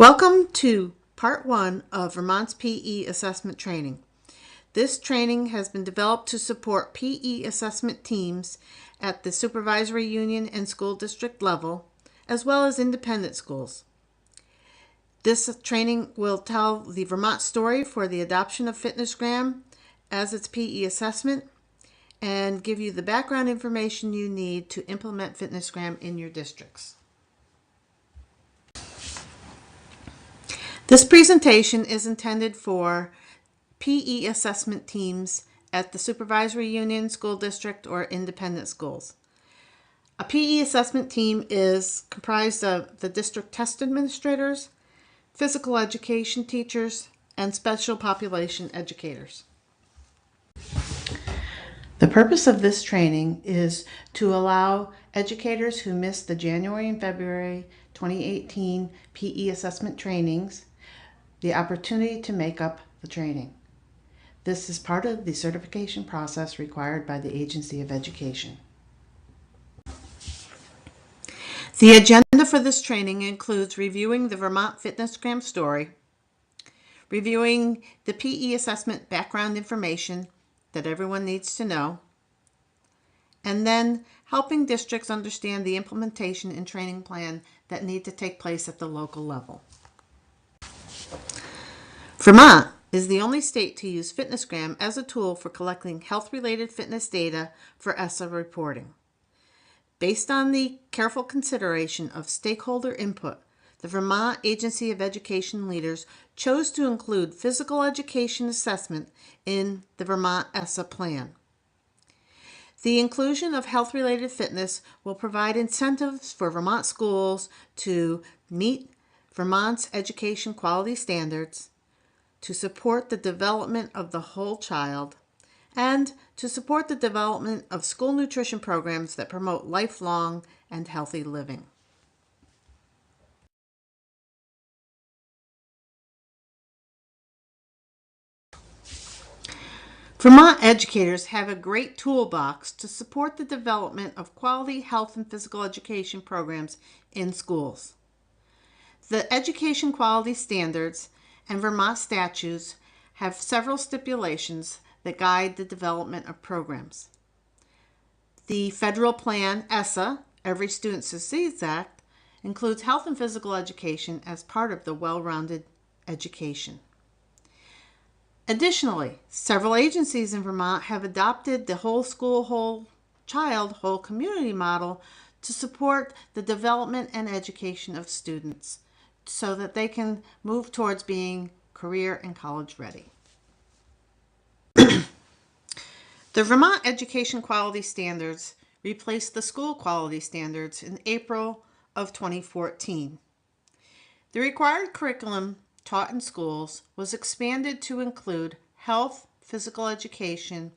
Welcome to Part 1 of Vermont's PE Assessment Training. This training has been developed to support PE assessment teams at the Supervisory Union and School District level, as well as independent schools. This training will tell the Vermont story for the adoption of FitnessGram as its PE assessment and give you the background information you need to implement FitnessGram in your districts. This presentation is intended for PE assessment teams at the Supervisory Union, School District, or independent schools. A PE assessment team is comprised of the district test administrators, physical education teachers, and special population educators. The purpose of this training is to allow educators who missed the January and February 2018 PE assessment trainings the opportunity to make up the training. This is part of the certification process required by the Agency of Education. The agenda for this training includes reviewing the Vermont FitnessGram story, reviewing the PE assessment background information that everyone needs to know, and then helping districts understand the implementation and training plan that need to take place at the local level. Vermont is the only state to use FitnessGram as a tool for collecting health-related fitness data for ESSA reporting. Based on the careful consideration of stakeholder input, the Vermont Agency of Education leaders chose to include physical education assessment in the Vermont ESSA plan. The inclusion of health-related fitness will provide incentives for Vermont schools to meet Vermont's education quality standards, to support the development of the whole child, and to support the development of school nutrition programs that promote lifelong and healthy living. Vermont educators have a great toolbox to support the development of quality health and physical education programs in schools. The Education Quality Standards and Vermont statutes have several stipulations that guide the development of programs. The federal plan, ESSA, Every Student Succeeds Act, includes health and physical education as part of the well-rounded education. Additionally, several agencies in Vermont have adopted the whole school, whole child, whole community model to support the development and education of students so that they can move towards being career and college ready. The Vermont Education Quality Standards replaced the School Quality Standards in April of 2014. The required curriculum taught in schools was expanded to include health, physical education,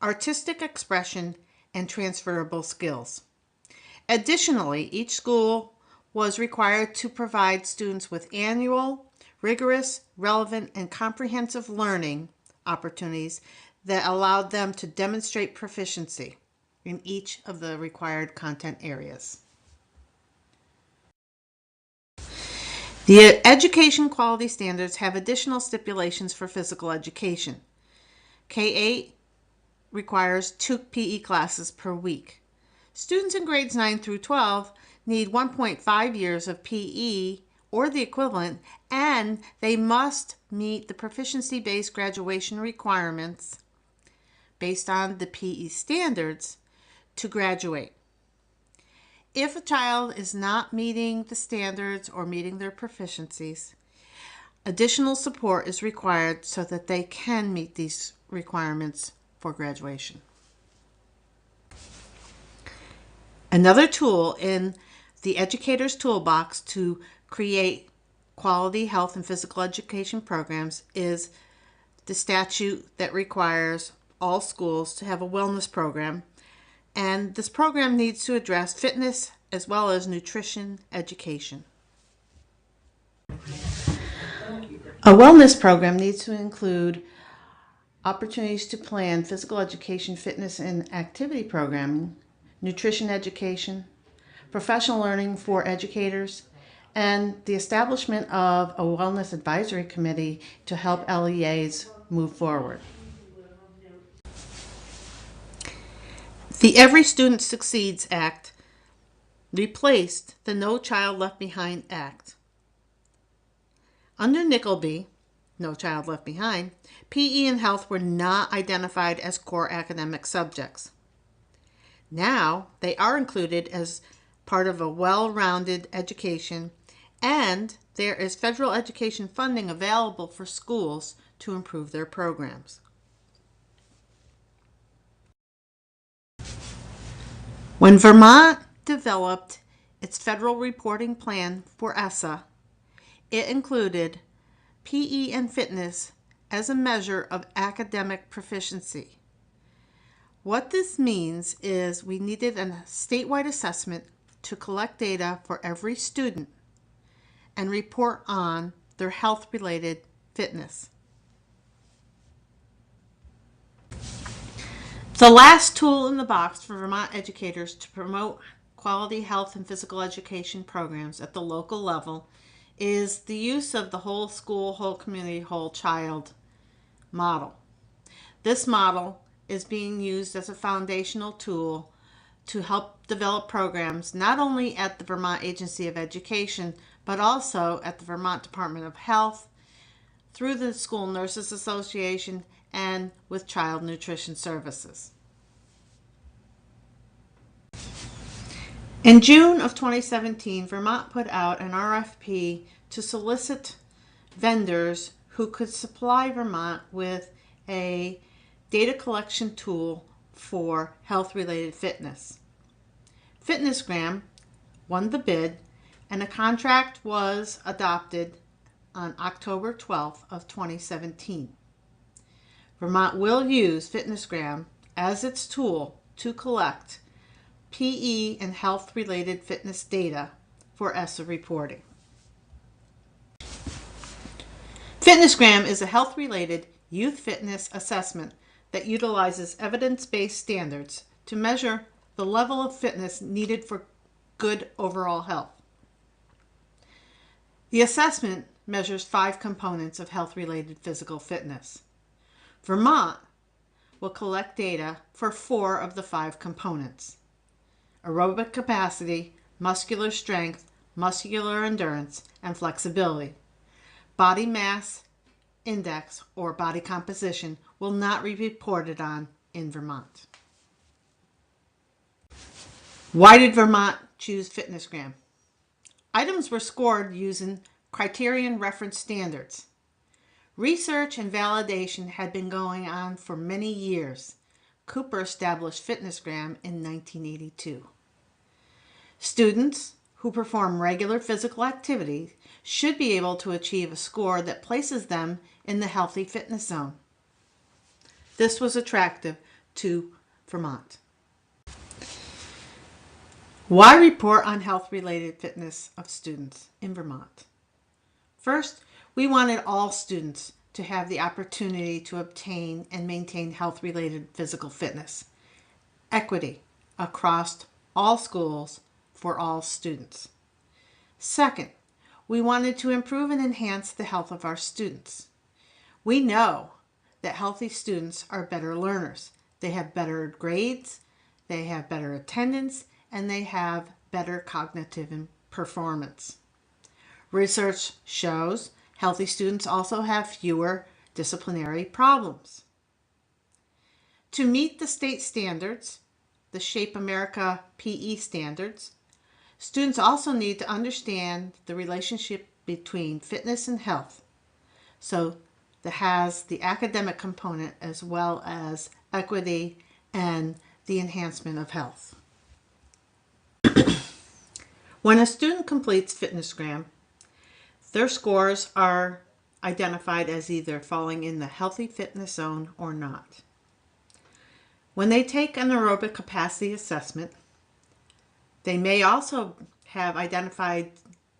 artistic expression, and transferable skills. Additionally, each school was required to provide students with annual, rigorous, relevant, and comprehensive learning opportunities that allowed them to demonstrate proficiency in each of the required content areas. The Education Quality Standards have additional stipulations for physical education. K-8 requires 2 PE classes per week. Students in grades 9 through 12 need 1.5 years of PE or the equivalent, and they must meet the proficiency-based graduation requirements based on the PE standards to graduate. If a child is not meeting the standards or meeting their proficiencies, additional support is required so that they can meet these requirements for graduation. Another tool in the educator's toolbox to create quality health and physical education programs is the statute that requires all schools to have a wellness program, and this program needs to address fitness as well as nutrition education. A wellness program needs to include opportunities to plan physical education, fitness, and activity programming, nutrition education, professional learning for educators, and the establishment of a wellness advisory committee to help LEAs move forward. The Every Student Succeeds Act replaced the No Child Left Behind Act. Under Nickleby, No Child Left Behind, PE and health were not identified as core academic subjects. Now they are included as part of a well-rounded education, and there is federal education funding available for schools to improve their programs. When Vermont developed its federal reporting plan for ESSA, it included PE and fitness as a measure of academic proficiency. What this means is we needed a statewide assessment to collect data for every student and report on their health-related fitness. The last tool in the box for Vermont educators to promote quality health and physical education programs at the local level is the use of the whole school, whole community, whole child model. This model is being used as a foundational tool to help develop programs not only at the Vermont Agency of Education, but also at the Vermont Department of Health, through the School Nurses Association, and with Child Nutrition Services. In June of 2017, Vermont put out an RFP to solicit vendors who could supply Vermont with a data collection tool for health-related fitness. FitnessGram won the bid, and a contract was adopted on October 12th of 2017. Vermont will use FitnessGram as its tool to collect PE and health-related fitness data for ESSA reporting. FitnessGram is a health-related youth fitness assessment that utilizes evidence-based standards to measure the level of fitness needed for good overall health. The assessment measures 5 components of health-related physical fitness. Vermont will collect data for 4 of the 5 components: aerobic capacity, muscular strength, muscular endurance, and flexibility. Body mass index or body composition will not be reported on in Vermont. Why did Vermont choose FitnessGram? Items were scored using criterion reference standards. Research and validation had been going on for many years. Cooper established FitnessGram in 1982. Students who perform regular physical activity should be able to achieve a score that places them in the healthy fitness zone. This was attractive to Vermont. Why report on health-related fitness of students in Vermont? First, we wanted all students to have the opportunity to obtain and maintain health-related physical fitness. Equity across all schools for all students. Second, we wanted to improve and enhance the health of our students. We know that healthy students are better learners. They have better grades, they have better attendance, and they have better cognitive performance. Research shows healthy students also have fewer disciplinary problems. To meet the state standards, the Shape America PE Standards, students also need to understand the relationship between fitness and health. So that has the academic component as well as equity and the enhancement of health. When a student completes FitnessGram, their scores are identified as either falling in the healthy fitness zone or not. When they take an aerobic capacity assessment, they may also have identified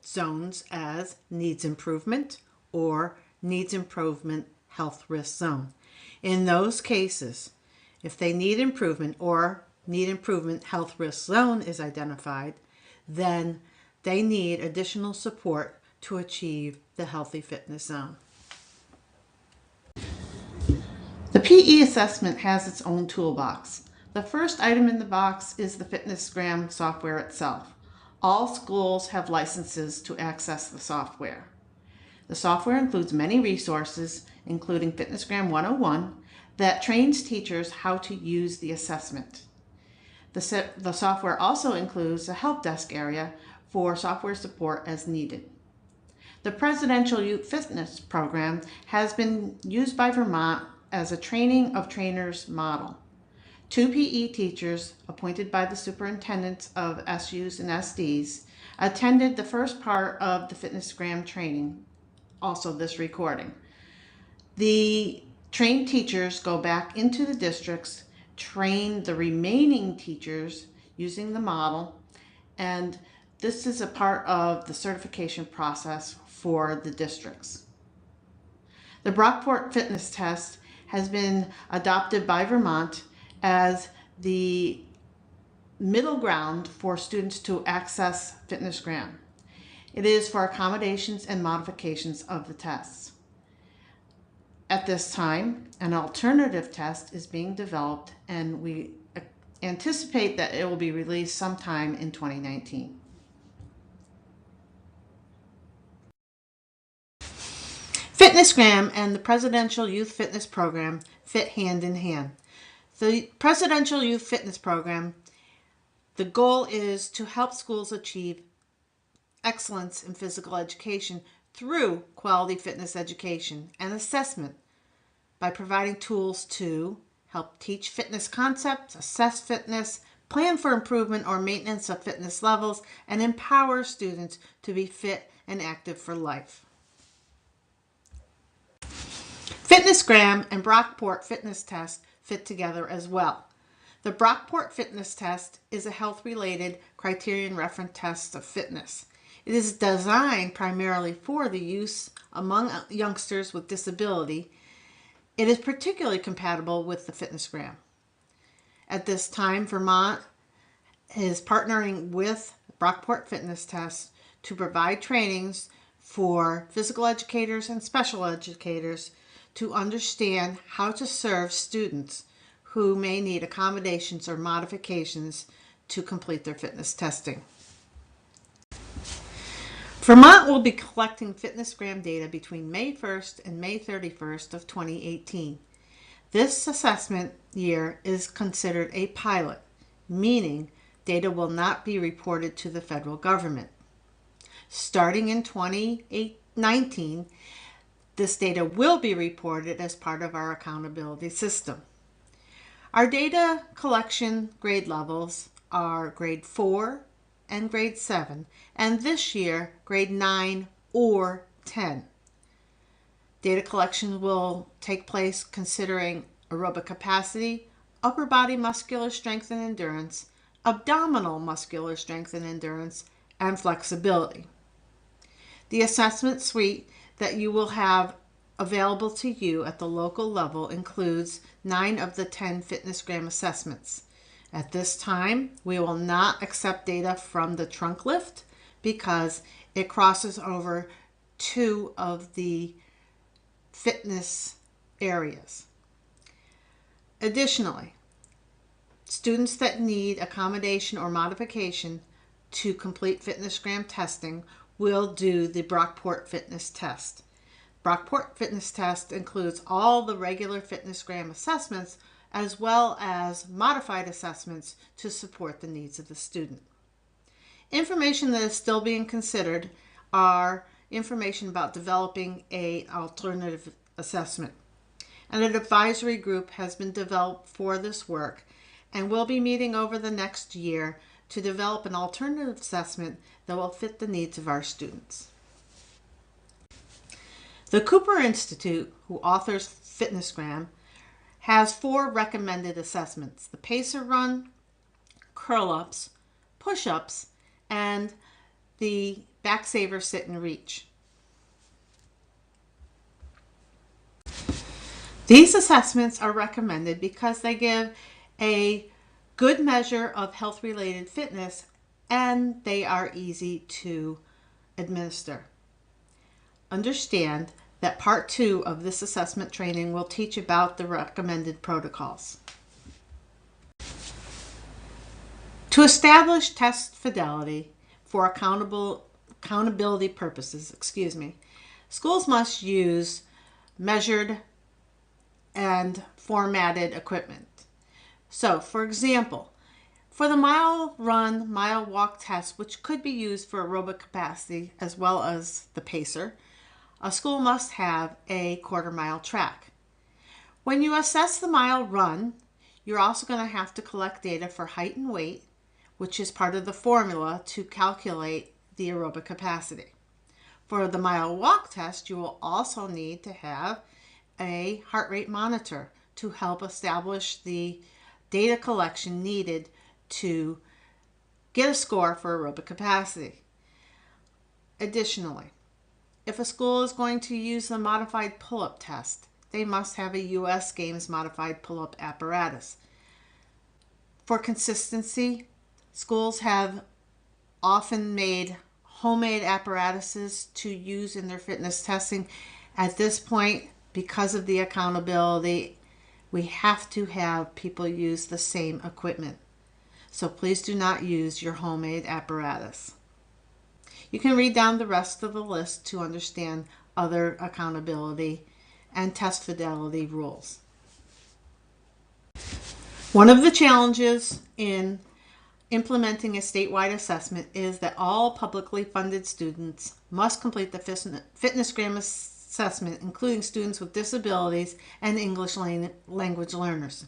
zones as needs improvement or needs improvement health risk zone. In those cases, if they need improvement or need improvement health risk zone is identified, then they need additional support to achieve the healthy fitness zone. The PE assessment has its own toolbox. The first item in the box is the FitnessGram software itself. All schools have licenses to access the software. The software includes many resources, including FitnessGram 101, that trains teachers how to use the assessment. The software also includes a help desk area for software support as needed. The Presidential Youth Fitness Program has been used by Vermont as a training of trainers model. 2 PE teachers appointed by the superintendents of SUs and SDs attended the first part of the FitnessGram training, also this recording. The trained teachers go back into the districts, train the remaining teachers using the model, and this is a part of the certification process for the districts. The Brockport fitness test has been adopted by Vermont as the middle ground for students to access FitnessGram. It is for accommodations and modifications of the tests. At this time, an alternative test is being developed, and we anticipate that it will be released sometime in 2019. FitnessGram and the Presidential Youth Fitness Program fit hand in hand. The Presidential Youth Fitness Program, the goal is to help schools achieve excellence in physical education through quality fitness education and assessment by providing tools to help teach fitness concepts, assess fitness, plan for improvement or maintenance of fitness levels, and empower students to be fit and active for life. FitnessGram and Brockport fitness test fit together as well. The Brockport fitness test is a health-related criterion reference test of fitness. It is designed primarily for the use among youngsters with disability. It is particularly compatible with the FitnessGram. At this time, Vermont is partnering with Brockport Fitness Test to provide trainings for physical educators and special educators to understand how to serve students who may need accommodations or modifications to complete their fitness testing. Vermont will be collecting FitnessGram data between May 1st and May 31st of 2018. This assessment year is considered a pilot, meaning data will not be reported to the federal government. Starting in 2019, this data will be reported as part of our accountability system. Our data collection grade levels are grade 4 and grade 7, and this year grade 9 or 10. Data collection will take place considering aerobic capacity, upper body muscular strength and endurance, abdominal muscular strength and endurance, and flexibility. The assessment suite that you will have available to you at the local level includes 9 of the 10 FitnessGram assessments. At this time, we will not accept data from the trunk lift because it crosses over 2 of the fitness areas. Additionally, students that need accommodation or modification to complete FitnessGram testing will do the Brockport fitness test. Brockport fitness test includes all the regular FitnessGram assessments as well as modified assessments to support the needs of the student. Information that is still being considered are information about developing an alternative assessment. And an advisory group has been developed for this work and will be meeting over the next year to develop an alternative assessment that will fit the needs of our students. The Cooper Institute, who authors FitnessGram, has 4 recommended assessments: the pacer run, curl-ups, push-ups, and the back saver sit and reach. These assessments are recommended because they give a good measure of health-related fitness and they are easy to administer. Understand that part 2 of this assessment training will teach about the recommended protocols. To establish test fidelity for accountability purposes, schools must use measured and formatted equipment. So, for example, for the mile run, mile walk test, which could be used for aerobic capacity as well as the pacer, a school must have a quarter-mile track. When you assess the mile run, you're also going to have to collect data for height and weight, which is part of the formula to calculate the aerobic capacity. For the mile walk test, you will also need to have a heart rate monitor to help establish the data collection needed to get a score for aerobic capacity. Additionally, if a school is going to use the modified pull-up test, they must have a U.S. Games modified pull-up apparatus. For consistency, schools have often made homemade apparatuses to use in their fitness testing. At this point, because of the accountability, we have to have people use the same equipment. So please do not use your homemade apparatus. You can read down the rest of the list to understand other accountability and test fidelity rules. One of the challenges in implementing a statewide assessment is that all publicly funded students must complete the FitnessGram assessment, including students with disabilities and English language learners.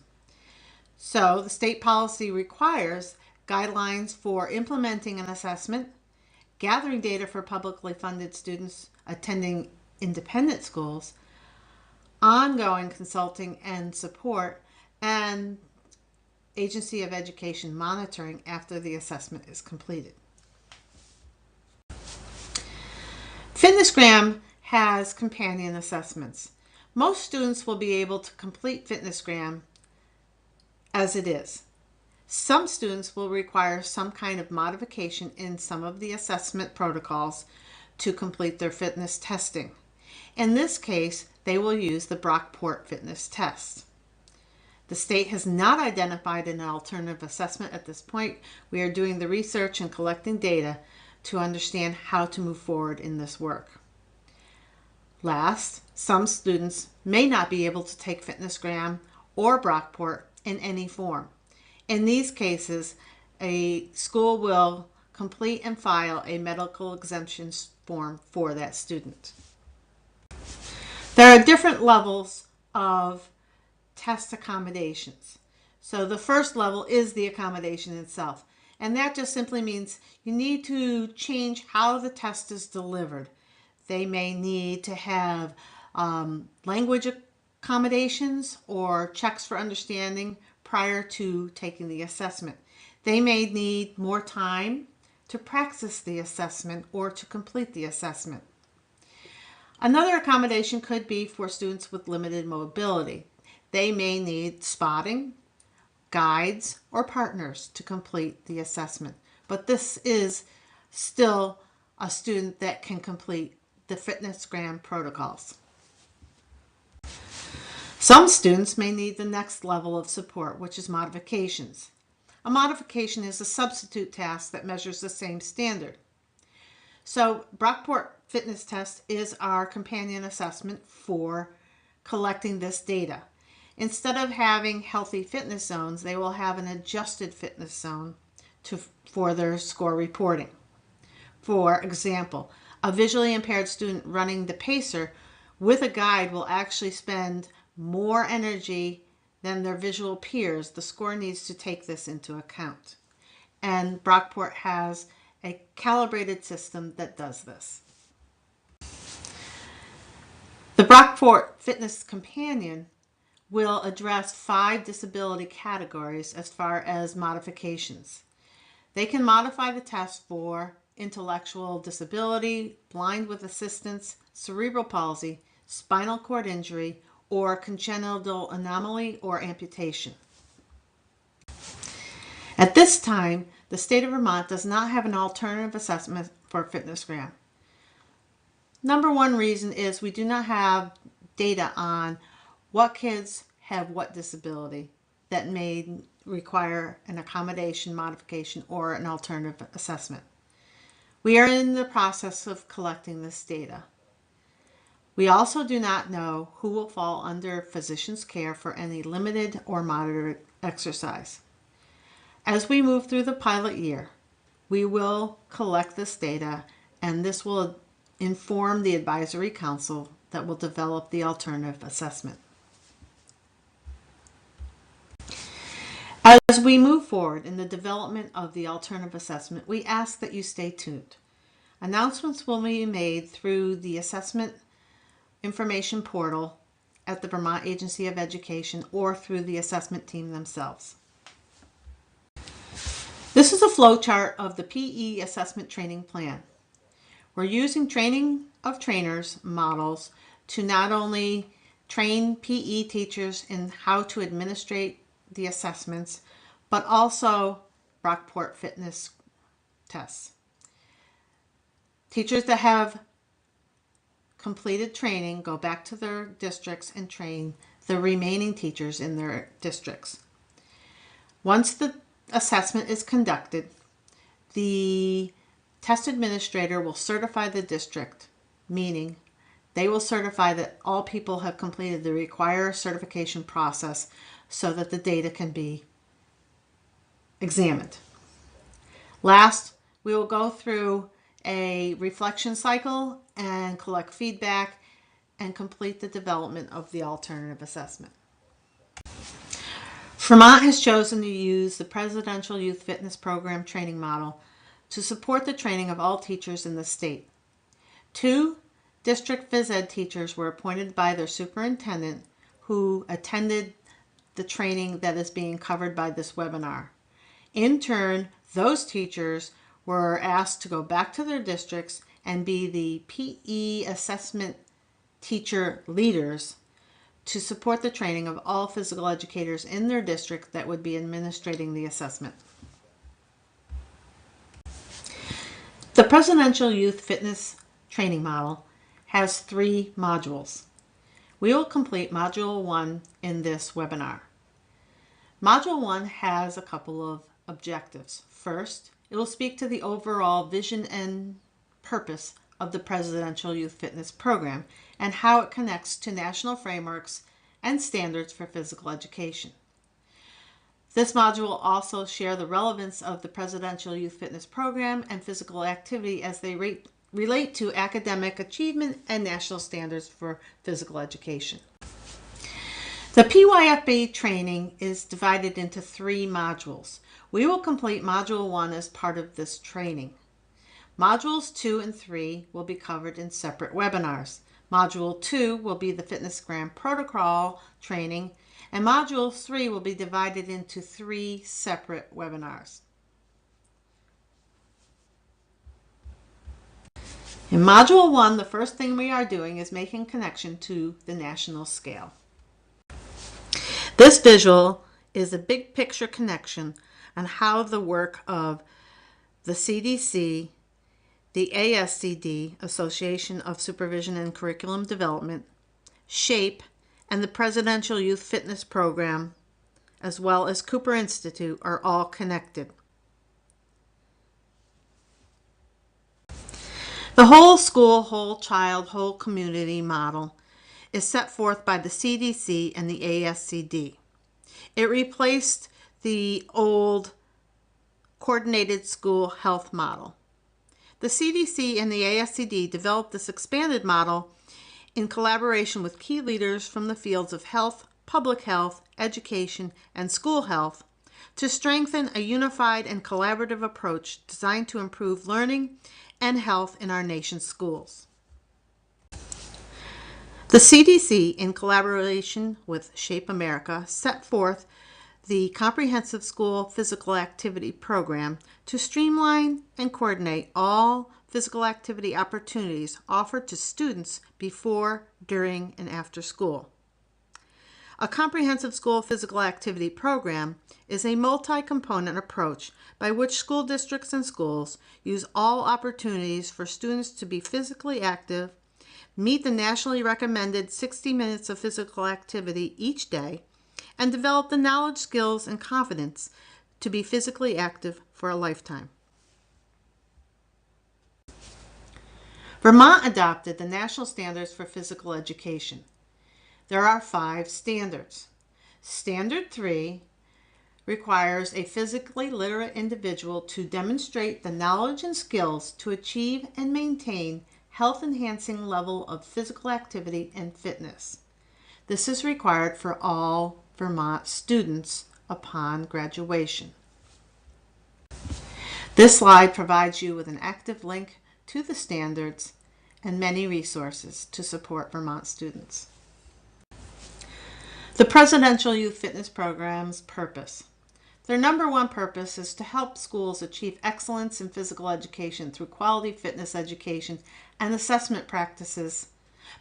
So the state policy requires guidelines for implementing an assessment, gathering data for publicly funded students attending independent schools, ongoing consulting and support, and Agency of Education monitoring after the assessment is completed. FitnessGram has companion assessments. Most students will be able to complete FitnessGram as it is. Some students will require some kind of modification in some of the assessment protocols to complete their fitness testing. In this case, they will use the Brockport fitness test. The state has not identified an alternative assessment at this point. We are doing the research and collecting data to understand how to move forward in this work. Last, some students may not be able to take FitnessGram or Brockport in any form. In these cases, a school will complete and file a medical exemption form for that student. There are different levels of test accommodations. So the first level is the accommodation itself. And that just simply means you need to change how the test is delivered. They may need to have language accommodations or checks for understanding prior to taking the assessment. They may need more time to practice the assessment or to complete the assessment. Another accommodation could be for students with limited mobility. They may need spotting, guides, or partners to complete the assessment. But this is still a student that can complete the FitnessGram protocols. Some students may need the next level of support, which is modifications. A modification is a substitute task that measures the same standard. So Brockport Fitness Test is our companion assessment for collecting this data. Instead of having healthy fitness zones, they will have an adjusted fitness zone for their score reporting. For example, a visually impaired student running the pacer with a guide will actually spend more energy than their visual peers. The score needs to take this into account. And Brockport has a calibrated system that does this. The Brockport Fitness Companion will address 5 disability categories as far as modifications. They can modify the test for intellectual disability, blind with assistance, cerebral palsy, spinal cord injury, or congenital anomaly or amputation. At this time, the state of Vermont does not have an alternative assessment for FitnessGram. Number one reason is we do not have data on what kids have what disability that may require an accommodation modification or an alternative assessment. We are in the process of collecting this data. We also do not know who will fall under physician's care for any limited or moderate exercise. As we move through the pilot year, we will collect this data, and this will inform the advisory council that will develop the alternative assessment. As we move forward in the development of the alternative assessment, we ask that you stay tuned. Announcements will be made through the assessment information portal at the Vermont Agency of Education or through the assessment team themselves. This is a flow chart of the PE Assessment Training Plan. We're using training of trainers models to not only train PE teachers in how to administrate the assessments, but also Brockport fitness tests. Teachers that have completed training go back to their districts and train the remaining teachers in their districts. Once the assessment is conducted, the test administrator will certify the district, meaning they will certify that all people have completed the required certification process so that the data can be examined. Last, we will go through a reflection cycle and collect feedback and complete the development of the alternative assessment. Vermont has chosen to use the Presidential Youth Fitness Program training model to support the training of all teachers in the state. 2 district phys ed teachers were appointed by their superintendent who attended the training that is being covered by this webinar. In turn, those teachers were asked to go back to their districts and be the PE assessment teacher leaders to support the training of all physical educators in their district that would be administrating the assessment. The Presidential Youth Fitness Training Model has 3 modules. We will complete Module 1 in this webinar. Module 1 has a couple of objectives. First, it will speak to the overall vision and purpose of the Presidential Youth Fitness Program and how it connects to national frameworks and standards for physical education. This module will also share the relevance of the Presidential Youth Fitness Program and physical activity as they relate to academic achievement and national standards for physical education. The PYFP training is divided into 3 modules. We will complete Module 1 as part of this training. Modules 2 and 3 will be covered in separate webinars. Module 2 will be the FitnessGram protocol training, and Module 3 will be divided into 3 separate webinars. In Module 1, the first thing we are doing is making connection to the national scale. This visual is a big picture connection on how the work of the CDC, the ASCD, Association of Supervision and Curriculum Development, SHAPE, and the Presidential Youth Fitness Program, as well as Cooper Institute, are all connected. The whole school, whole child, whole community model is set forth by the CDC and the ASCD. It replaced the old coordinated school health model. The CDC and the ASCD developed this expanded model in collaboration with key leaders from the fields of health, public health, education, and school health to strengthen a unified and collaborative approach designed to improve learning and health in our nation's schools. The CDC, in collaboration with Shape America, set forth the Comprehensive School Physical Activity Program to streamline and coordinate all physical activity opportunities offered to students before, during, and after school. A comprehensive school physical activity program is a multi-component approach by which school districts and schools use all opportunities for students to be physically active, meet the nationally recommended 60 minutes of physical activity each day, and develop the knowledge, skills, and confidence to be physically active for a lifetime. Vermont adopted the national standards for physical education. There are 5 standards. Standard 3 requires a physically literate individual to demonstrate the knowledge and skills to achieve and maintain health-enhancing level of physical activity and fitness. This is required for all Vermont students upon graduation. This slide provides you with an active link to the standards and many resources to support Vermont students. The Presidential Youth Fitness Program's purpose. Their number one purpose is to help schools achieve excellence in physical education through quality fitness education and assessment practices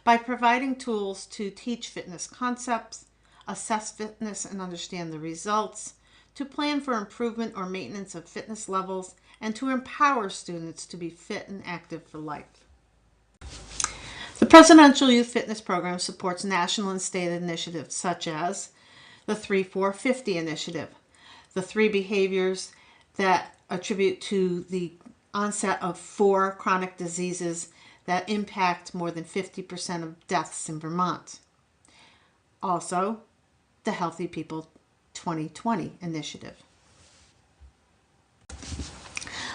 by providing tools to teach fitness concepts, assess fitness and understand the results, to plan for improvement or maintenance of fitness levels, and to empower students to be fit and active for life. The Presidential Youth Fitness Program supports national and state initiatives such as the 3-4-50 initiative, the 3 behaviors that attribute to the onset of 4 chronic diseases that impact more than 50% of deaths in Vermont. Also, the Healthy People 2020 initiative.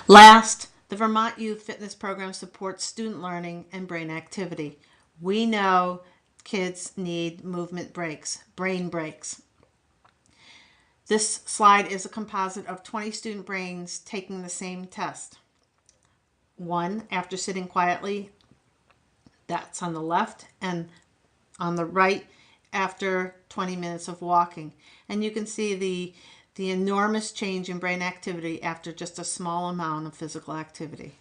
Last, the Vermont Youth Fitness Program supports student learning and brain activity. We know kids need movement breaks, brain breaks. This slide is a composite of 20 student brains taking the same test. One after sitting quietly, that's on the left, and on the right after 20 minutes of walking. And you can see the enormous change in brain activity after just a small amount of physical activity.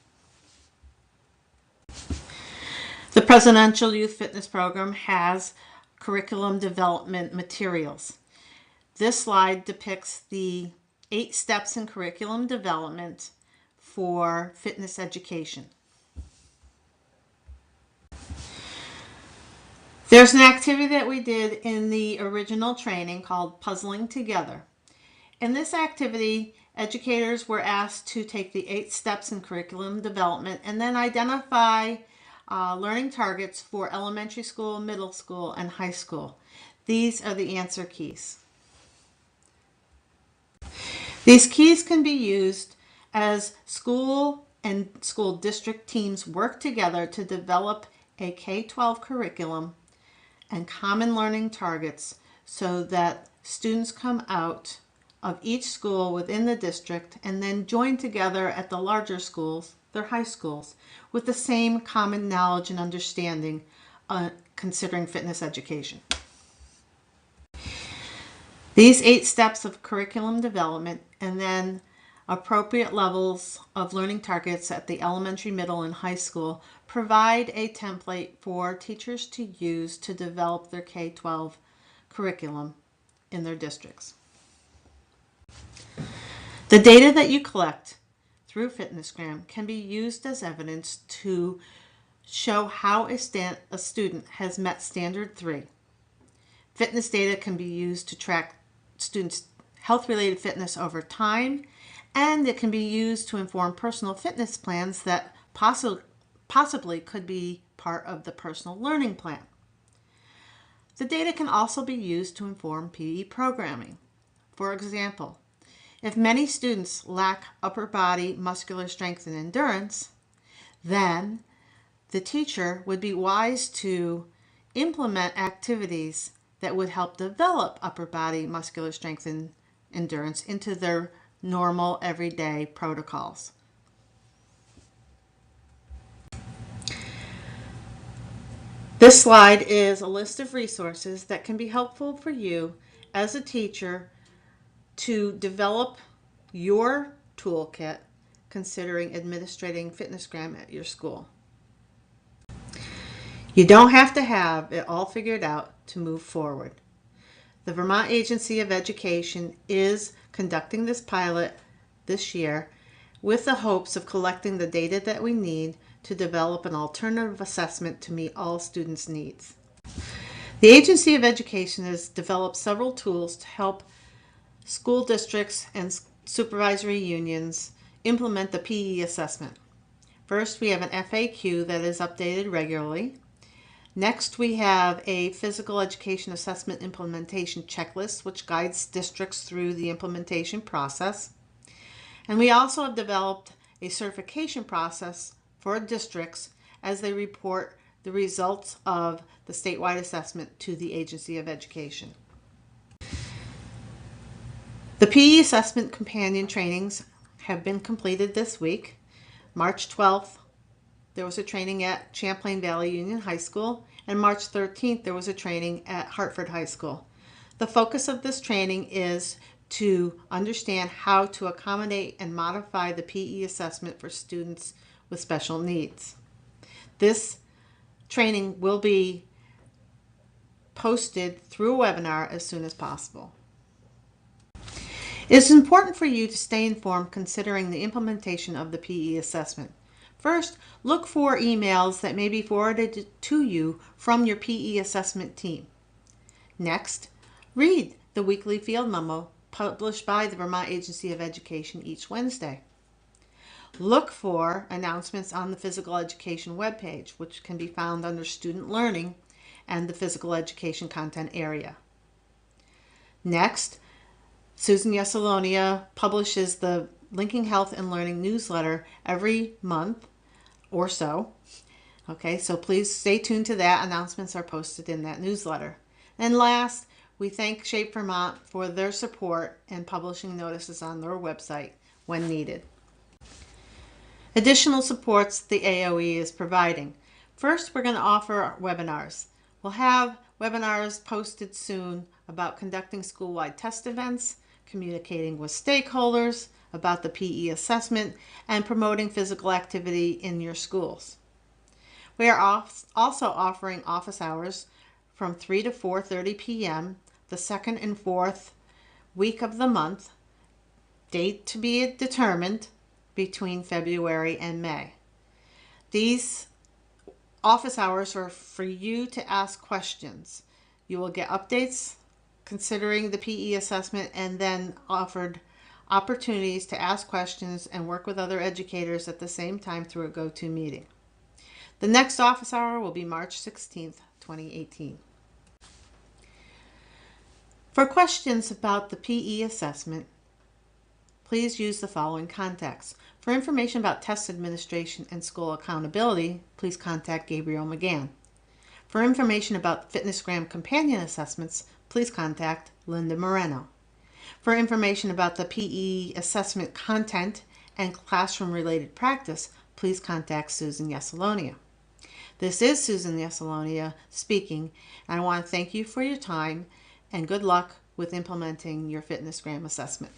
The Presidential Youth Fitness Program has curriculum development materials. This slide depicts the 8 steps in curriculum development for fitness education. There's an activity that we did in the original training called Puzzling Together. In this activity, educators were asked to take the 8 steps in curriculum development and then identify learning targets for elementary school, middle school, and high school. These are the answer keys. These keys can be used as school and school district teams work together to develop a K-12 curriculum and common learning targets so that students come out of each school within the district and then join together at the larger schools, their high schools, with the same common knowledge and understanding considering fitness education. These 8 steps of curriculum development and then appropriate levels of learning targets at the elementary, middle, and high school provide a template for teachers to use to develop their K-12 curriculum in their districts. The data that you collect through FitnessGram can be used as evidence to show how a student has met Standard 3. Fitness data can be used to track students' health-related fitness over time, and it can be used to inform personal fitness plans that possibly could be part of the personal learning plan. The data can also be used to inform PE programming. For example, if many students lack upper body muscular strength and endurance, then the teacher would be wise to implement activities that would help develop upper body muscular strength and endurance into their normal everyday protocols. This slide is a list of resources that can be helpful for you as a teacher to develop your toolkit considering administrating FitnessGram at your school. You don't have to have it all figured out to move forward. The Vermont Agency of Education is conducting this pilot this year with the hopes of collecting the data that we need to develop an alternative assessment to meet all students' needs. The Agency of Education has developed several tools to help school districts and supervisory unions implement the PE assessment. First, we have an FAQ that is updated regularly. Next, we have a physical education assessment implementation checklist, which guides districts through the implementation process. And we also have developed a certification process for districts as they report the results of the statewide assessment to the Agency of Education. The PE assessment companion trainings have been completed this week. March 12th, there was a training at Champlain Valley Union High School, and March 13th, there was a training at Hartford High School. The focus of this training is to understand how to accommodate and modify the PE assessment for students with special needs. This training will be posted through a webinar as soon as possible. It is important for you to stay informed considering the implementation of the PE assessment. First, look for emails that may be forwarded to you from your PE assessment team. Next, read the weekly field memo published by the Vermont Agency of Education each Wednesday. Look for announcements on the physical education webpage, which can be found under Student Learning and the Physical Education Content area. Next, Susan Yesalonia publishes the Linking Health and Learning newsletter every month or so. Okay, so please stay tuned to that. Announcements are posted in that newsletter. And last, we thank Shape Vermont for their support and publishing notices on their website when needed. Additional supports the AOE is providing. First, we're going to offer webinars. We'll have webinars posted soon about conducting school-wide test events, communicating with stakeholders about the PE assessment, and promoting physical activity in your schools. We are also offering office hours from 3 to 4:30 p.m. the second and fourth week of the month, date to be determined, between February and May. These office hours are for you to ask questions. You will get updates considering the PE assessment and then offered opportunities to ask questions and work with other educators at the same time through a go-to meeting. The next office hour will be March 16th, 2018. For questions about the PE assessment, please use the following contacts. For information about test administration and school accountability, please contact Gabriel McGann. For information about FitnessGram companion assessments, please contact Linda Moreno. For information about the PE assessment content and classroom-related practice, please contact Susan Yesalonia. This is Susan Yesalonia speaking, and I want to thank you for your time and good luck with implementing your FitnessGram assessment.